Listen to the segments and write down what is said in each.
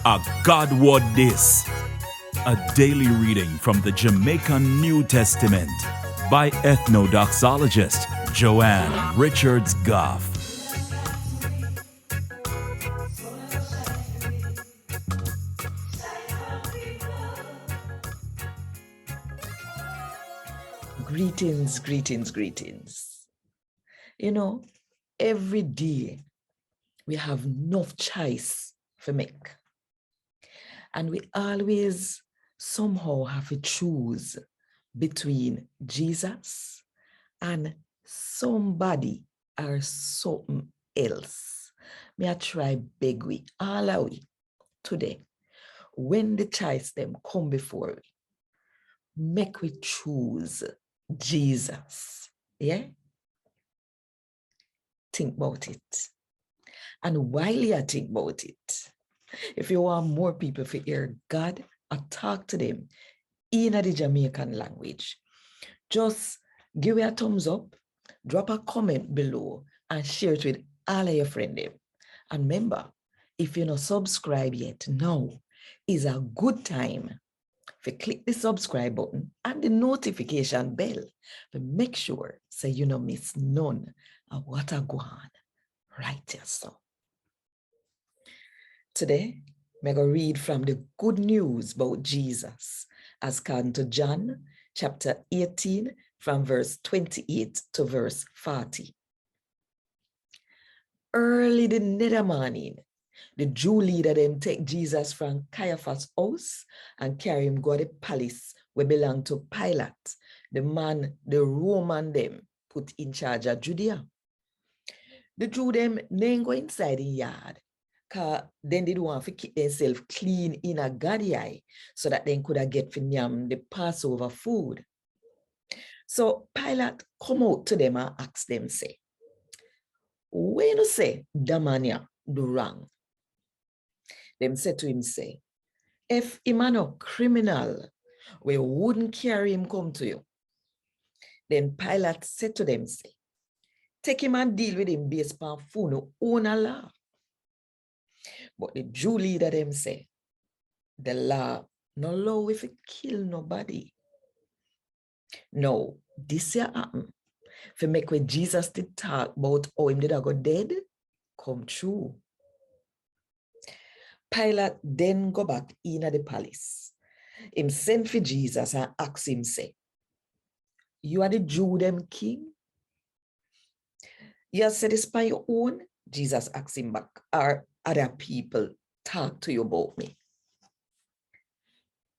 A God Word This, a daily reading from the Jamaican New Testament by Ethnodoxologist Joanne Richards Goffe. Greetings, greetings, greetings. You know, every day we have enough choice to make. And we always somehow have to choose between Jesus and somebody or something else. May I try beg we, all are we today. When the choice them come before we, make we choose Jesus. Yeah? Think about it. And while you think about it, if you want more people to hear God or talk to them in the Jamaican language, just give it a thumbs up, drop a comment below, and share it with all of your friends. And remember, if you're not subscribed yet, now is a good time to click the subscribe button and the notification bell to make sure so you don't miss none of what I go on right here. So today, I'm going to read from the good news about Jesus as according to John chapter 18 from verse 28 to verse 40. Early the nether morning, the Jew leader them take Jesus from Caiaphas' house and carry him go to the palace where belonged to Pilate, the man the Roman them put in charge of Judea. The Jew them then go inside the yard, because then they don't want to keep themselves clean in a God's eye so that they could get for the Passover food. So Pilate come out to them and ask them, say, when you say the man do wrong? Them said to him, say, if him a no criminal, we wouldn't carry him come to you. Then Pilate said to them, say, take him and deal with him based upon funo own law. But the Jew leader them say, the law no law if it kill nobody. No, this year happen. For make when Jesus did talk about how him did go dead, come true. Pilate then go back in at the palace. Him send for Jesus and ask him, say, you are the Jew them king? You said this by your own? Jesus asked him back, or other people talk to you about me?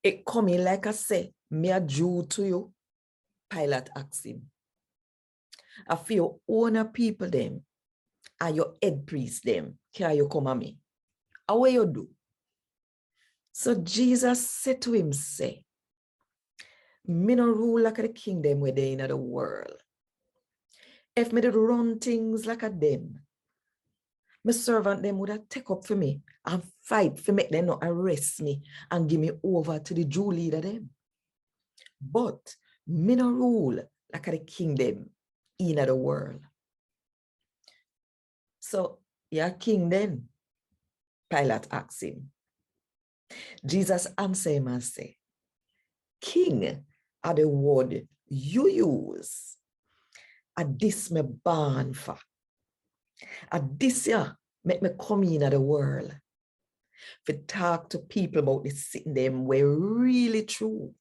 It coming like I say, me a Jew to you? Pilate asked him. I feel own people them and your head priest them, can you come at me? How will you do? So Jesus said to him, say, me no rule like a kingdom where they in the world. If me did run things like a them, my servant them would have take up for me and fight for make them not arrest me and give me over to the Jew leader them. But me no rule like a kingdom in the world. So you're king then? Pilate asked him. Jesus answered him and said, king are the word you use. And this me born for. And this year make me come in the world. To talk to people about the sitting them were really true.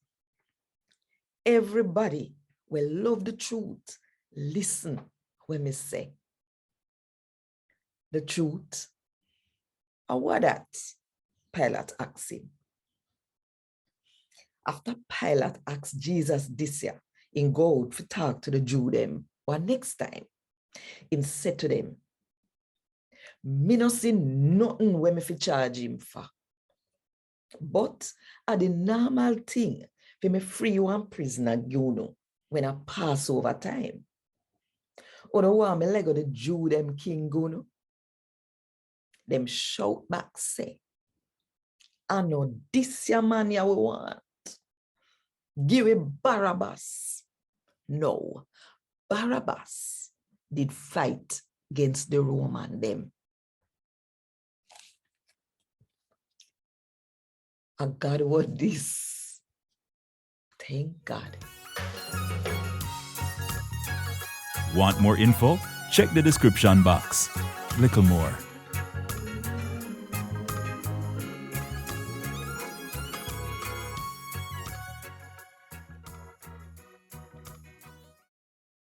Everybody will love the truth. Listen when me say. The truth. And what that? Pilate asked him. After Pilate asked Jesus this year, in go out to talk to the Jew them, or next time, he said to them, me no see nothing when me fi charge him for. But at the normal thing, for me free one prisoner, you know, when I pass over time. Or the one me lego the Jew them king go no. Them shout back say, I know this your man ya we want. Give it Barabbas. No, Barabbas did fight against the Roman them. A God what this. Thank God. Want more info? Check the description box. Little more.